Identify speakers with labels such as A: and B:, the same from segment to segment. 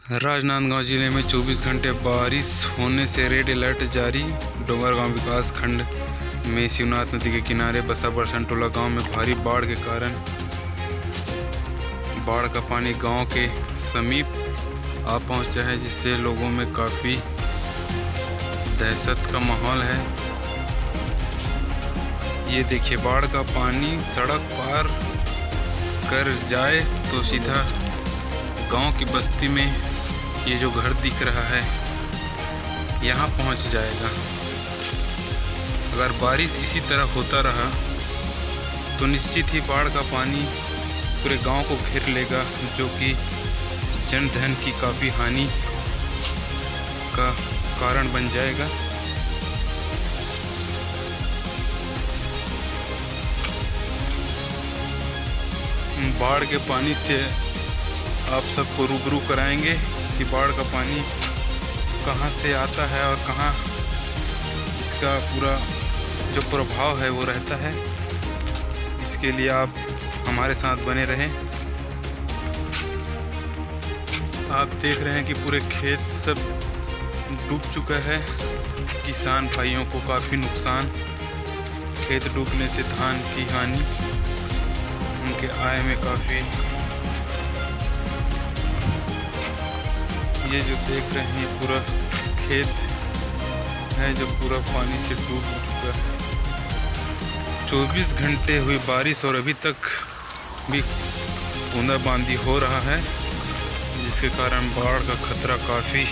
A: राजनांदगांव जिले में 24 घंटे बारिश होने से रेड अलर्ट जारी। डोंगरगांव विकास खंड में शिवनाथ नदी के किनारे बसा बरसनटोला गांव में भारी बाढ़ के कारण बाढ़ का पानी गांव के समीप आ पहुंचा है, जिससे लोगों में काफ़ी दहशत का माहौल है। ये देखिए, बाढ़ का पानी सड़क पार कर जाए तो सीधा गांव की बस्ती में ये जो घर दिख रहा है यहाँ पहुंच जाएगा। अगर बारिश इसी तरह होता रहा तो निश्चित ही बाढ़ का पानी पूरे गांव को घेर लेगा, जो कि जनधन की काफ़ी हानि का कारण बन जाएगा। बाढ़ के पानी से आप सबको रूबरू कराएंगे कि बाढ़ का पानी कहां से आता है और कहां इसका पूरा जो प्रभाव है वो रहता है। इसके लिए आप हमारे साथ बने रहें। आप देख रहे हैं कि पूरे खेत सब डूब चुका है। किसान भाइयों को काफ़ी नुकसान, खेत डूबने से धान की हानि, उनके आय में काफ़ी। ये जो देख रहे हैं पूरा खेत है जो पूरा पानी से डूब चुका है। 24 घंटे हुई बारिश और अभी तक भी बूंदाबांदी हो रहा है, जिसके कारण बाढ़ का खतरा काफ़ी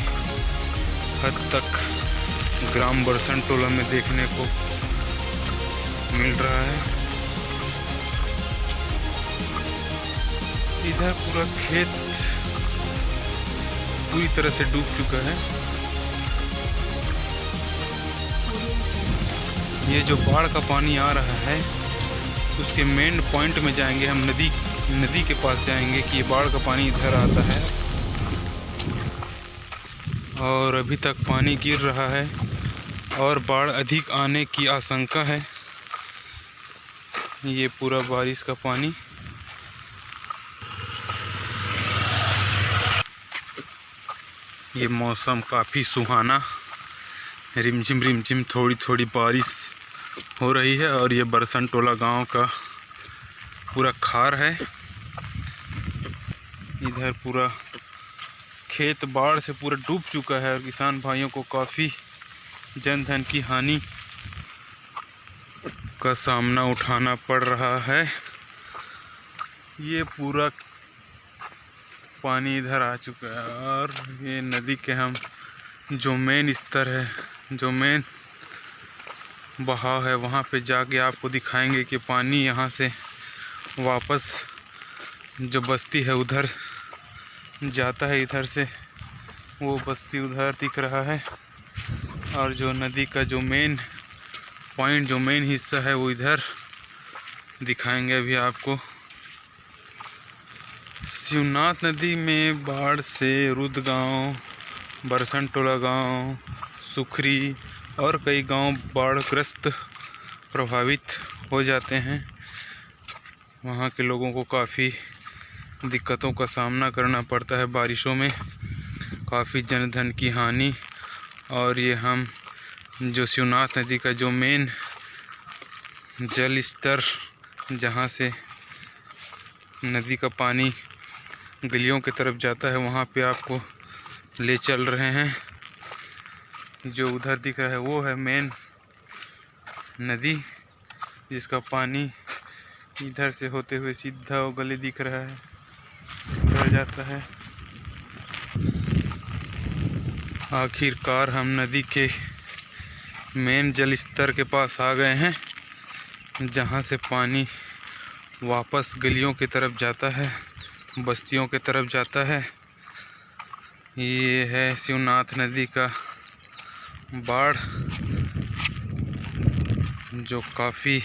A: हद तक ग्राम बरसनटोला में देखने को मिल रहा है। इधर पूरा खेत पूरी तरह से डूब चुका है। ये जो बाढ़ का पानी आ रहा है उसके मेन पॉइंट में जाएंगे हम, नदी के पास जाएंगे कि ये बाढ़ का पानी इधर आता है और अभी तक पानी गिर रहा है और बाढ़ अधिक आने की आशंका है। ये पूरा बारिश का पानी ये मौसम काफ़ी सुहाना, रिमझिम थोड़ी थोड़ी बारिश हो रही है और ये बरसनटोला गांव का पूरा खार है। इधर पूरा खेत बाढ़ से पूरा डूब चुका है और किसान भाइयों को काफ़ी जनधन की हानि का सामना उठाना पड़ रहा है। ये पूरा पानी इधर आ चुका है और ये नदी के हम जो मेन स्तर है, जो मेन बहाव है, वहाँ पे जाके आपको दिखाएंगे कि पानी यहाँ से वापस जो बस्ती है उधर जाता है। इधर से वो बस्ती उधर दिख रहा है और जो नदी का जो मेन पॉइंट, जो मेन हिस्सा है वो इधर दिखाएंगे अभी आपको। शिवनाथ नदी में बाढ़ से रुदगांव, बरसनटोला गांव, सुखरी और कई गांव बाढ़ग्रस्त प्रभावित हो जाते हैं। वहां के लोगों को काफ़ी दिक्कतों का सामना करना पड़ता है बारिशों में, काफ़ी जनधन की हानि। और ये हम जो शिवनाथ नदी का जो मेन जल स्तर, जहां से नदी का पानी गलियों की तरफ जाता है, वहाँ पे आपको ले चल रहे हैं। जो उधर दिख रहा है वो है मेन नदी, जिसका पानी इधर से होते हुए सीधा वो गली दिख रहा है, उधर जाता है। आखिरकार हम नदी के मेन जल स्तर के पास आ गए हैं, जहाँ से पानी वापस गलियों की तरफ जाता है, बस्तियों की तरफ जाता है। ये है शिवनाथ नदी का बाढ़, जो काफ़ी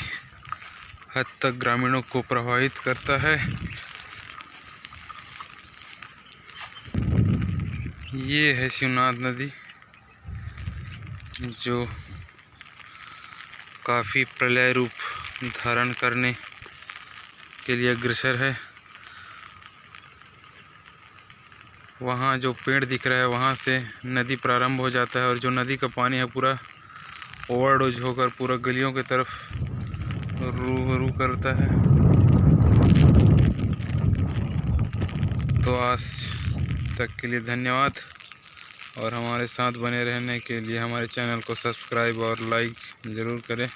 A: हद तक ग्रामीणों को प्रभावित करता है। ये है शिवनाथ नदी, जो काफ़ी प्रलय रूप धारण करने के लिए अग्रसर है। वहाँ जो पेड़ दिख रहा है वहाँ से नदी प्रारंभ हो जाता है और जो नदी का पानी है पूरा ओवरडोज होकर पूरा गलियों की तरफ रू करता है। तो आज तक के लिए धन्यवाद और हमारे साथ बने रहने के लिए हमारे चैनल को सब्सक्राइब और लाइक ज़रूर करें।